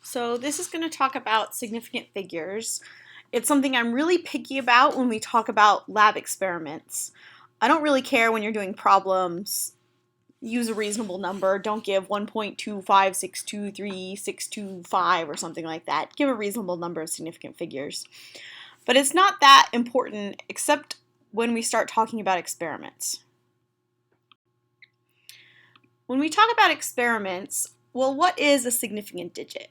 So this is going to talk about significant figures. It's something I'm really picky about when we talk about lab experiments. I don't really care when you're doing problems. Use a reasonable number. Don't give 1.25623 or something like that. Give a reasonable number of significant figures. But it's not that important except when we start talking about experiments. When we talk about experiments, well, what is a significant digit?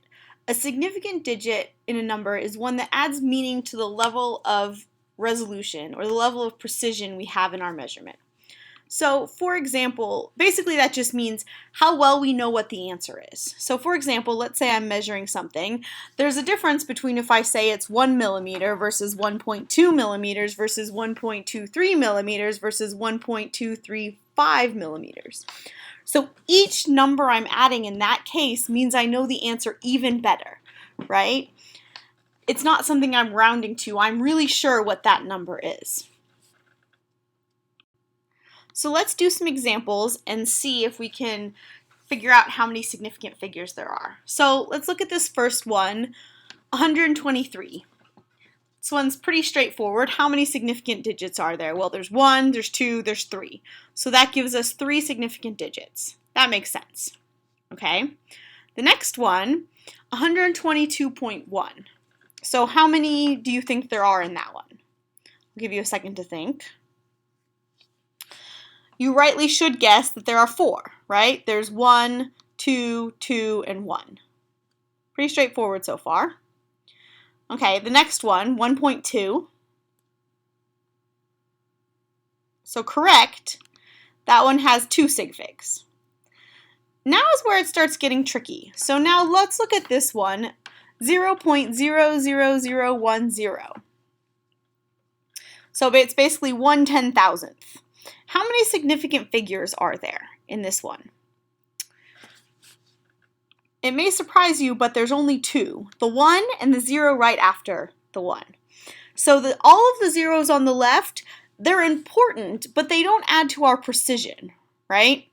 A significant digit in a number is one that adds meaning to the level of resolution or the level of precision we have in our measurement. So, for example, basically that just means how well we know what the answer is. So, for example, let's say I'm measuring something. There's a difference between if I say it's 1 millimeter versus 1.2 millimeters versus 1.23 millimeters versus 1.235 millimeters. So each number I'm adding in that case means I know the answer even better, right? It's not something I'm rounding to. I'm really sure what that number is. So let's do some examples and see if we can figure out how many significant figures there are. So let's look at this first one, 123. This one's pretty straightforward. How many significant digits are there? Well, there's 1, there's 2, there's 3. So that gives us 3 significant digits. That makes sense. Okay. The next one, 122.1. So how many do you think there are in that one? I'll give you a second to think. You rightly should guess that there are 4, right? There's 1, 2, 2, and 1. Pretty straightforward so far. Okay, the next one, 1.2. So correct, that one has 2 sigfigs. Now is where it starts getting tricky. So now let's look at this one, 0.00010. So it's basically 1/10,000th. How many significant figures are there in this one? It may surprise you, but there's only 2, the 1 and the 0 right after the 1. So all of the zeros on the left, they're important, but they don't add to our precision, right?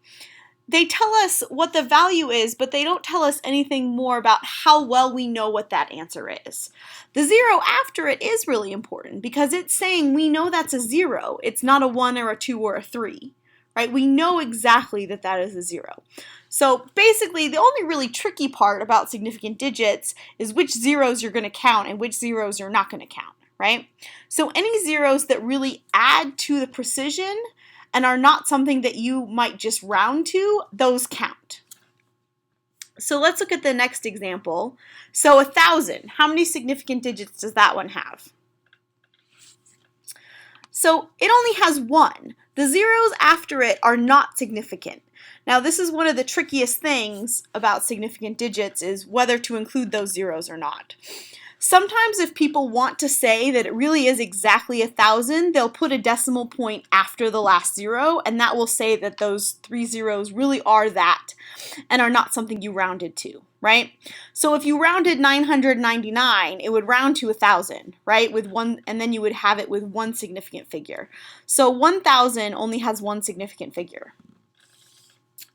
They tell us what the value is, but they don't tell us anything more about how well we know what that answer is. The 0 after it is really important because it's saying we know that's a 0. It's not a 1 or a 2 or a 3, right? We know exactly that that is a 0. So basically, the only really tricky part about significant digits is which zeros you're going to count and which zeros you're not going to count, right? So any zeros that really add to the precision and are not something that you might just round to, those count. So let's look at the next example. So 1,000, how many significant digits does that one have? So it only has 1. The zeros after it are not significant. Now this is one of the trickiest things about significant digits is whether to include those zeros or not. Sometimes if people want to say that it really is exactly 1,000, they'll put a decimal point after the last 0, and that will say that those 3 zeros really are that and are not something you rounded to, right? So if you rounded 999, it would round to 1,000, right? With one, and then you would have it with 1 significant figure. So 1,000 only has 1 significant figure.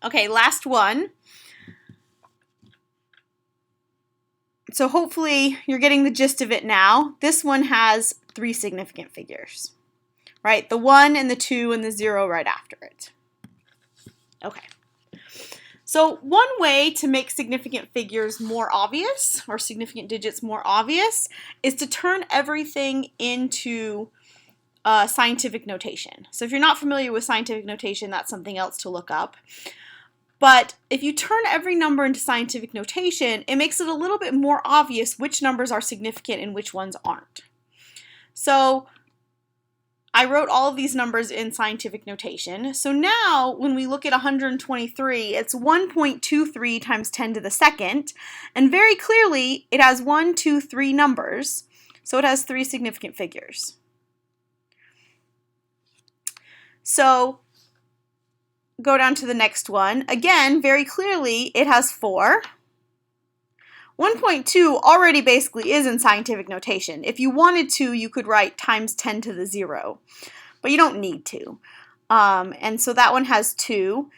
Okay, last one. So hopefully you're getting the gist of it now. This one has 3 significant figures, right? The 1 and the 2 and the 0 right after it. Okay. So one way to make significant figures more obvious, or significant digits more obvious, is to turn everything into scientific notation. So if you're not familiar with scientific notation, that's something else to look up. But if you turn every number into scientific notation, it makes it a little bit more obvious which numbers are significant and which ones aren't. So I wrote all of these numbers in scientific notation. So now when we look at 123, it's 1.23 times 10 to the second. And very clearly it has 1, 2, 3 numbers. So it has 3 significant figures. So go down to the next one. Again, very clearly, it has 4. 1.2 already basically is in scientific notation. If you wanted to, you could write times 10 to the 0, but you don't need to. And so that one has 2.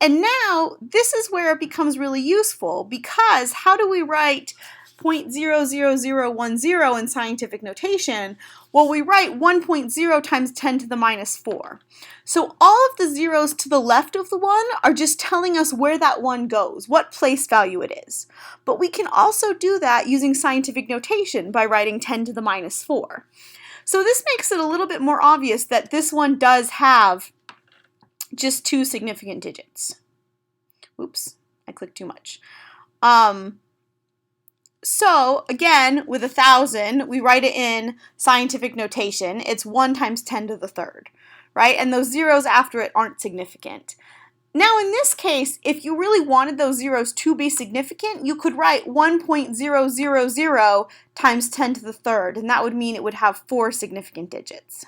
And now this is where it becomes really useful, because how do we write 0.00010 in scientific notation? Well, we write 1.0 times 10 to the minus 4. So all of the zeros to the left of the 1 are just telling us where that 1 goes, what place value it is. But we can also do that using scientific notation by writing 10 to the minus 4. So this makes it a little bit more obvious that this one does have just 2 significant digits. Oops, I clicked too much. So again, with 1,000, we write it in scientific notation. It's 1 times 10 to the third, right? And those zeros after it aren't significant. Now in this case, if you really wanted those zeros to be significant, you could write 1.000 times 10 to the third, and that would mean it would have 4 significant digits.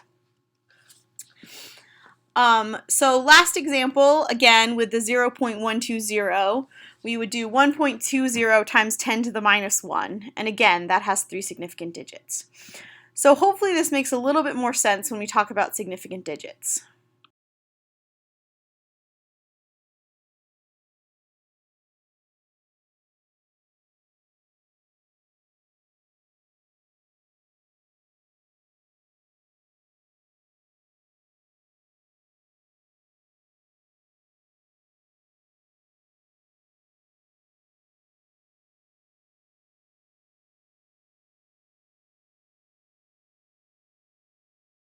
So last example, again with the 0.120, we would do 1.20 times 10 to the minus 1, and again that has 3 significant digits. So hopefully this makes a little bit more sense when we talk about significant digits.